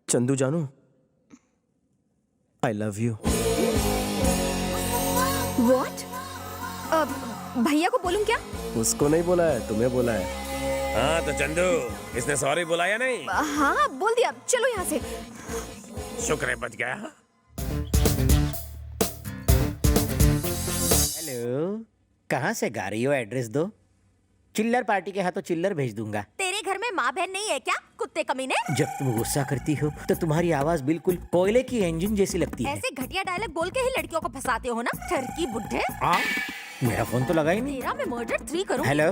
चंदू जानू, आई love you. What? भैया को बोलूं क्या? उसको नहीं बोला है, तुम्हें बोला है। हाँ तो चंदू, इसने सॉरी बोला या नहीं? हाँ बोल दिया, चलो यहाँ से। शुक्र है बच गया। हेलो, कहाँ से गा रही हो? एड्रेस दो। चिल्लर पार्टी के हाथों चिल्लर भेज दूंगा। तेरे घर में माँ बहन नहीं है क्या, कुत्ते कमीने? जब तुम गुस्सा करती हो तो तुम्हारी आवाज बिल्कुल कोयले की इंजन जैसी लगती है। ऐसे घटिया डायलॉग बोल के ही लड़कियों को फंसाते हो ना, ठरकी बुड्ढे। मेरा फोन तो लगा ही नहीं। तेरा मैं मर्डर 3 करूँ। हेलो,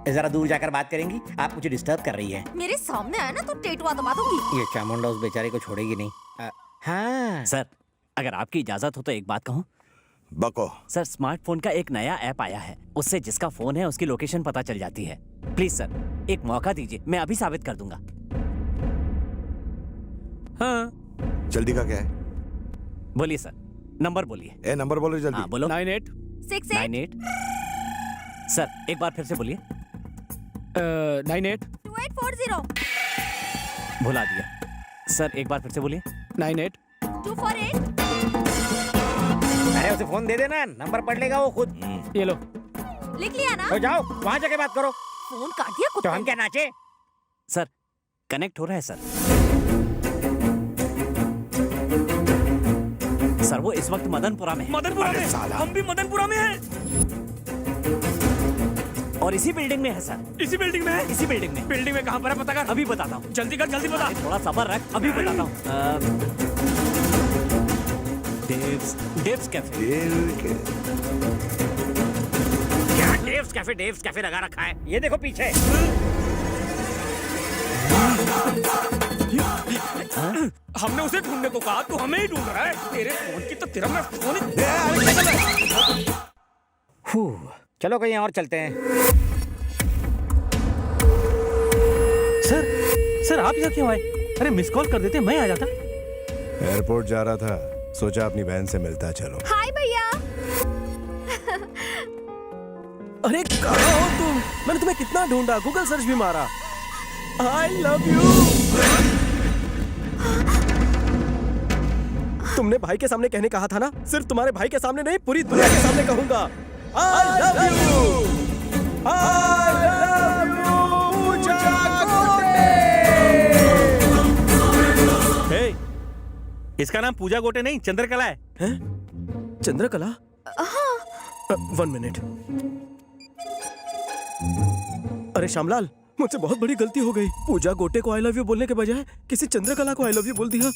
जरा दूर जाकर बात करेंगी? आप मुझे डिस्टर्ब कर रही है। मेरे सामने आया ना तो टेटुआ दबा दूंगी। ये चामुंडा उस बेचारे को छोड़ेगी नहीं। हाँ सर, अगर आपकी इजाजत हो तो एक बात कहूँ। बको। सर, स्मार्टफोन का एक नया ऐप आया है, उससे जिसका फोन है उसकी लोकेशन पता चल जाती है। प्लीज सर, एक मौका दीजिए, मैं अभी साबित कर दूंगा। हाँ जल्दी का क्या है? बोलिए सर, नंबर बोलिए। ए नंबर बोलो जल्दी। हाँ बोलो। 9868 98। सर एक बार फिर से बोलिए। 98 2840 भुला दिया। सर एक बार फिर से बोलिए। 98 248। अरे उसे फोन दे देना, नंबर पढ़ लेगा वो खुद। ये लो। लिख लिया ना? तो जाओ वहाँ जाके बात करो। फोन काट दिया तो कुत्ते हम क्या नाचे? सर कनेक्ट हो रहा है सर। सर वो इस वक्त मदनपुरा में है। मदनपुरा में? हम भी मदनपुरा में हैं। और इसी बिल्डिंग में है सर। इसी बिल्डिंग में है? इसी बिल्डिंग में। बिल्डिंग में कहाँ पर है पता कर। अभी बताता हूँ। जल्दी कर, जल्दी बता। अरे थोड़ा सब्र रख, अभी बताता हूँ। डेव्स कैफे। क्या डेव्स कैफे लगा रखा है? ये देखो पीछे। हमने उसे ढूंढने को कहा, तू हमें ही ढूंढ रहा है। तेरे फोन की तो तेरा मैं फोन चलो कहीं और चलते हैं। सर आप यहाँ क्यों आए? अरे मिस कॉल कर देते, मैं आ जाता। एयरपोर्ट जा रहा था, सोचा अपनी बहन से मिलता चलो। हाय भैया। अरे कहाँ हो तुम? मैंने तुम्हें कितना ढूंढा, गूगल सर्च भी मारा। आई लव यू। तुमने भाई के सामने कहने कहा था ना? सिर्फ तुम्हारे भाई के सामने नहीं, पूरी दुनिया के सामने कहूंगा। I love you. I love you Puja Gote. Hey, इसका नाम पूजा गोटे नहीं, चंद्रकला है। हैं? चंद्रकला? 1 मिनट। अरे श्यामलाल, मुझसे बहुत बड़ी गलती हो गई। पूजा गोटे को आई लव यू बोलने के बजाय किसी चंद्रकला को आई लव यू बोल दिया।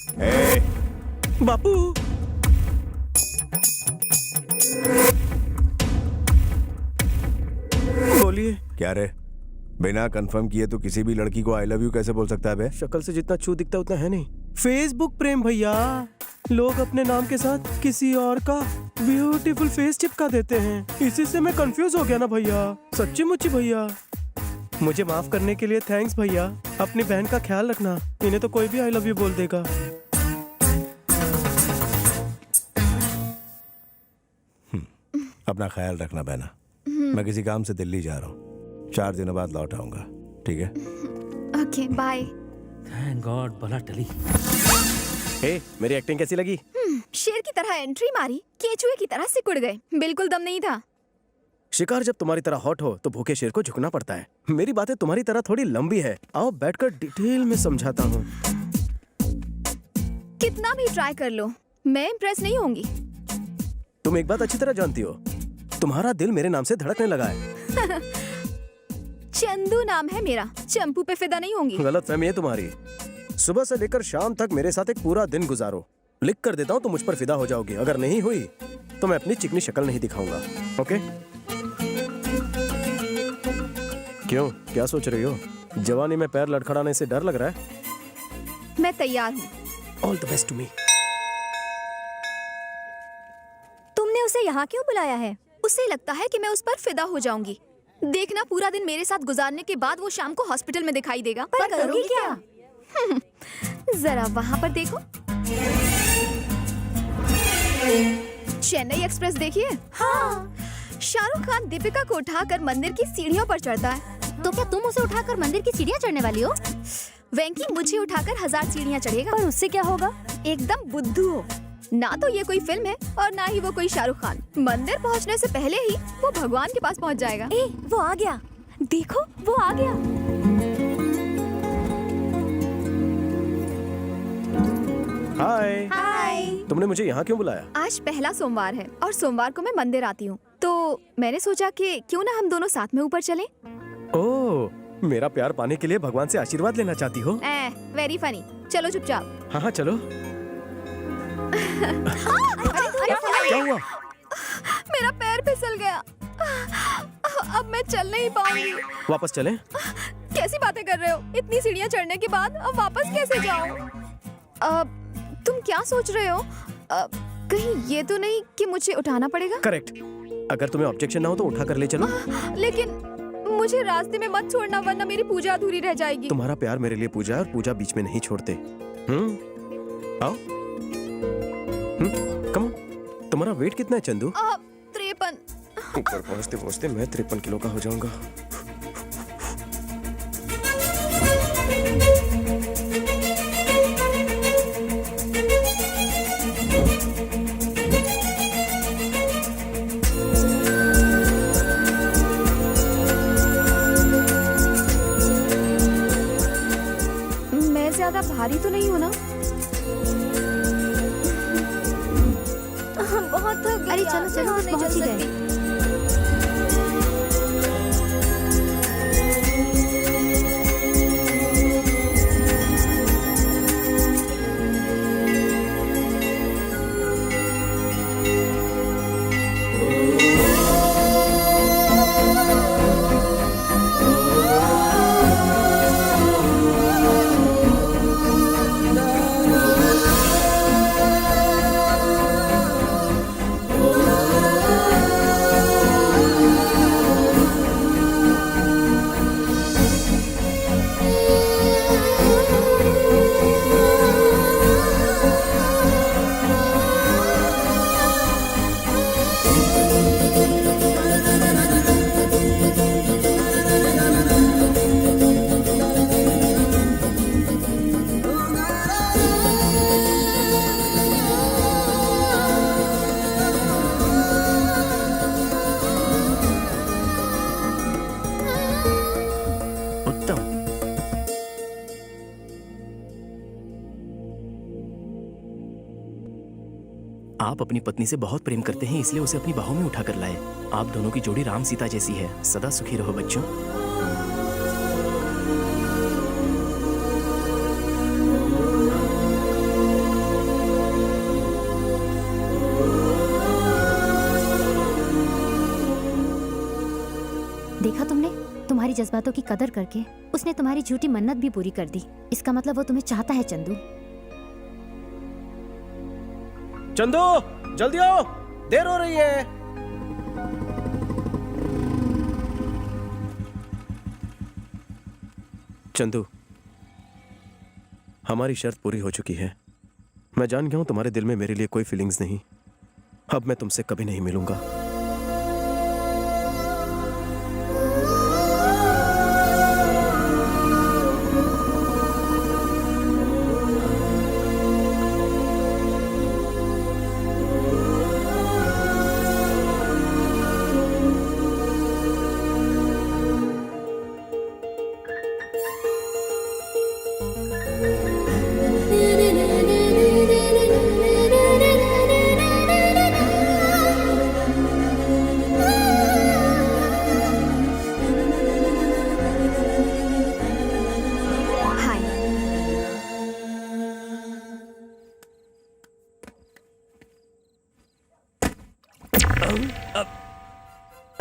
बापू। बोलिए। क्या रे, बिना कंफर्म किए तो किसी भी लड़की को आई लव यू कैसे बोल सकता है बे? शक्ल से जितना छू दिखता उतना है नहीं। फेसबुक प्रेम भैया, लोग अपने नाम के साथ किसी और का ब्यूटीफुल फेस चिपका देते हैं। इसी से मैं कंफ्यूज हो गया ना भैया। सच्ची मुच्ची भैया, मुझे माफ करने के लिए थैंक्स भैया। अपनी बहन का ख्याल रखना, इन्हें तो कोई भी आई लव यू बोल देगा। अपना ख्याल रखना बहना। मैं किसी काम से दिल्ली जा रहा हूँ, 4 दिनों बाद लौट आऊंगा, ठीक है? Okay bye. थैंक गॉड बला टली। हे, मेरी एक्टिंग कैसी लगी? शेर की तरह एंट्री मारी, केचुए की तरह सिकुड़ गए। बिल्कुल दम नहीं था। शिकार जब तुम्हारी तरह हॉट हो तो भूखे शेर को झुकना पड़ता है। मेरी बातें तुम्हारी तरह थोड़ी लंबी है, आओ बैठकर डिटेल में समझाता हूँ। कितना भी ट्राई कर लो, मैं इम्प्रेस नहीं होंगी। तुम एक बात अच्छी तरह जानती हो, तुम्हारा दिल मेरे नाम से धड़कने लगा है। चंदू नाम है मेरा, चंपू पे फिदा नहीं होंगी। गलत फहमी है तुम्हारी। सुबह से लेकर शाम तक मेरे साथ एक पूरा दिन गुजारो, लिख कर देता हूँ तो मुझ पर फिदा हो जाओगी। अगर नहीं हुई तो मैं अपनी चिकनी शक्ल नहीं दिखाऊंगा। ओके? क्यों, क्या सोच रही हो? जवानी में पैर लड़खड़ाने से डर लग रहा है? मैं तैयार हूँ। All the best to me. तुमने उसे यहाँ क्यों बुलाया है? उसे लगता है कि मैं उस पर फिदा हो जाऊंगी। देखना, पूरा दिन मेरे साथ गुजारने के बाद वो शाम को हॉस्पिटल में दिखाई देगा। पर करोगी क्या? जरा वहाँ पर देखो। चेन्नई एक्सप्रेस देखिए। हाँ। शाहरुख खान दीपिका को उठाकर मंदिर की सीढ़ियों पर चढ़ता है। तो क्या तुम उसे उठाकर मंदिर की सीढ़ियाँ चढ़ने वाली हो? वेंकी मुझे उठाकर 1000 सीढ़ियाँ चढ़ेगा। पर उससे क्या होगा? एकदम बुद्धू हो। ना तो ये कोई फिल्म है और ना ही वो कोई शाहरुख खान। मंदिर पहुंचने से पहले ही वो भगवान के पास पहुंच जाएगा। ए, वो आ गया। देखो, वो आ गया। हाय। हाय। तुमने मुझे यहाँ क्यों बुलाया? आज पहला सोमवार है और सोमवार को मैं मंदिर आती हूँ, तो मैंने सोचा कि क्यों ना हम दोनों साथ में ऊपर चलें। ओह, मेरा प्यार पाने के लिए भगवान से आशीर्वाद लेना चाहती हो? Very funny. चलो चुपचाप। हाँ हाँ चलो। क्या हुआ? मेरा पैर फिसल गया। अब मैं चल नहीं पाऊंगी। वापस चलें? कैसी बातें कर रहे हो? इतनी सीढ़ियाँ चढ़ने के बाद अब वापस कैसे जाऊं? तुम क्या सोच रहे हो? कहीं ये तो नहीं कि मुझे उठाना पड़ेगा? करेक्ट। अगर तुम्हें ऑब्जेक्शन ना हो तो उठा कर ले चलो। लेकिन मुझे रास्ते में मत छोड़ना, वरना मेरी पूजा अधूरी रह जाएगी। तुम्हारा प्यार मेरे लिए पूजा है और पूजा बीच में नहीं छोड़ते। आओ। Come on. तुम्हारा वेट कितना है चंदू? 53। ऊपर पहुंचते पहुंचते मैं 53 किलो का हो जाऊंगा। मैं ज्यादा भारी तो नहीं हूँ ना? बहुत थक गई। अरे चलो चलो, नहीं पहुंच ही चल गए। सकती। आप अपनी पत्नी से बहुत प्रेम करते हैं, इसलिए उसे अपनी बाहों में उठा कर लाए। आप दोनों की जोड़ी राम सीता जैसी है। सदा सुखी रहो बच्चों। देखा तुमने? तुम्हारी जज्बातों की कदर करके उसने तुम्हारी झूठी मन्नत भी पूरी कर दी। इसका मतलब वो तुम्हें चाहता है चंदू। चंदू जल्दी आओ, देर हो रही है। चंदू, हमारी शर्त पूरी हो चुकी है। मैं जान गया हूं तुम्हारे दिल में मेरे लिए कोई फीलिंग्स नहीं। अब मैं तुमसे कभी नहीं मिलूंगा।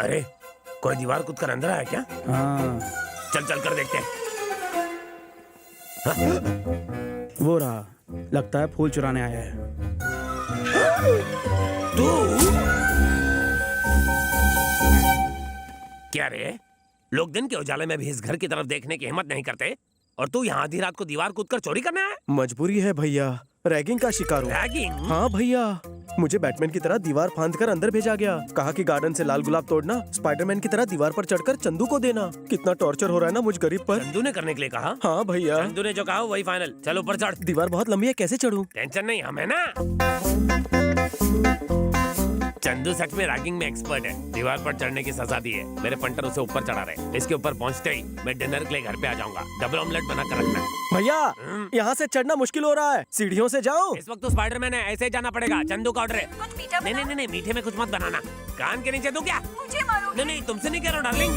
अरे कोई दीवार कूद कर अंदर आया क्या? हाँ, चल चल कर देखते हैं। वो रहा। लगता है फूल चुराने आया है। तू क्या रे? लोग दिन के उजाले में भी इस घर की तरफ देखने की हिम्मत नहीं करते और तू यहाँ आधी रात को दीवार कूद कर चोरी करने आया? मजबूरी है भैया, रैगिंग का शिकार हूँ। रैगिंग? हाँ भैया, मुझे बैटमैन की तरह दीवार फांद कर अंदर भेजा गया। कहा कि गार्डन से लाल गुलाब तोड़ना, स्पाइडरमैन की तरह दीवार पर चढ़कर चंदू को देना। कितना टॉर्चर हो रहा है ना मुझ गरीब पर। चंदू ने करने के लिए कहा? हाँ भैया। चंदू ने जो कहा वही फाइनल। चलो ऊपर चढ़। दीवार बहुत लंबी है, कैसे चढ़ूं? टेंशन नहीं, हमें ना। चंदू सच में रैगिंग में एक्सपर्ट है। दीवार पर चढ़ने की सजा दी है। मेरे पंटर उसे ऊपर चढ़ा रहे। इसके ऊपर पहुंचते ही मैं डिनर के लिए घर पे आ जाऊंगा। डबल ऑमलेट बना कर रखना। भैया यहाँ से चढ़ना मुश्किल हो रहा है, सीढ़ियों से जाओ। इस वक्त तो स्पाइडरमैन है, ऐसे ही जाना पड़ेगा। चंदू का ऑर्डर है। नहीं, मीठे में कुछ मत बनाना। कान के नीचे दूं क्या? मुझे मारो। नहीं, तुमसे नहीं कह रहा हूँ डार्लिंग।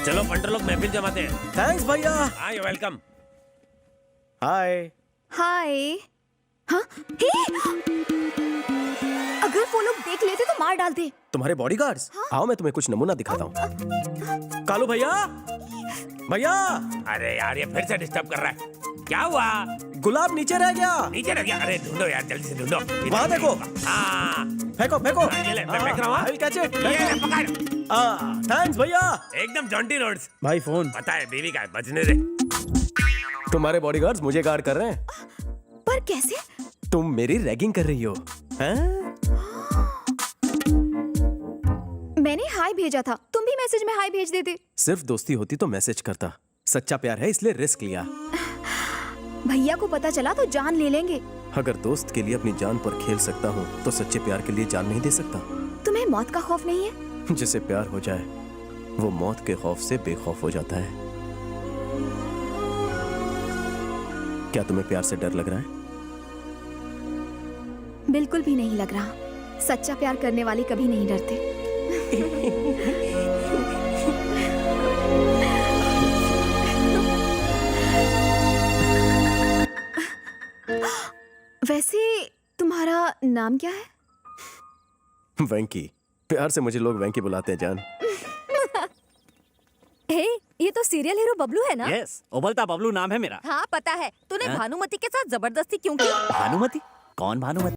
चलो पंटर लोग महफिल जमाते हैं। थैंक्स भैया। हाँ, यू वेलकम। हाय। हाय। हाँ? अगर वो लोग देख लेते तो मार डालते। तुम्हारे बॉडीगार्ड्स? आओ मैं तुम्हें कुछ नमूना दिखाता हूँ। कालू भैया, भैया। अरे यार, ये फिर से डिस्टर्ब कर रहा है। क्या हुआ? गुलाब नीचे रह गया। नीचे रह गया? अरे ढूंढो यार, जल्दी से ढूंढो। वहाँ देखो। हाँ, फेंको फेंको। ये ले, मैं फेंक रहा हूँ। I'll catch it. ये ले, पकड़। थैंक्स भैया। एकदम जॉन्टी रोड्स। भाई फोन। पता है बीवी का है, बचने दे। तुम्हारे बॉडीगार्ड्स मुझे गार्ड कर रहे हैं। पर कैसे? तुम मेरी रैगिंग कर रही हो हैं? मैंने हाय भेजा था, तुम भी मैसेज में हाय भेज देते। सिर्फ दोस्ती होती तो मैसेज करता। सच्चा प्यार है इसलिए रिस्क लिया। भैया को पता चला तो जान ले लेंगे। अगर दोस्त के लिए अपनी जान पर खेल सकता हूँ तो सच्चे प्यार के लिए जान नहीं दे सकता। तुम्हें मौत का खौफ नहीं है? जिसे प्यार हो जाए वो मौत के खौफ से बेखौफ हो जाता है। क्या तुम्हें प्यार से डर लग रहा है? बिल्कुल भी नहीं लग रहा। सच्चा प्यार करने वाले कभी नहीं डरते। वैसे तुम्हारा नाम क्या है? वेंकी। प्यार से मुझे लोग वेंकी बुलाते हैं जान। हे, ये तो सीरियल हीरो बबलू है ना? यस, उबलता बबलू नाम है मेरा। हाँ पता है। तूने भानुमति के साथ जबरदस्ती क्यों की? भानुमति? कौन भानुमति?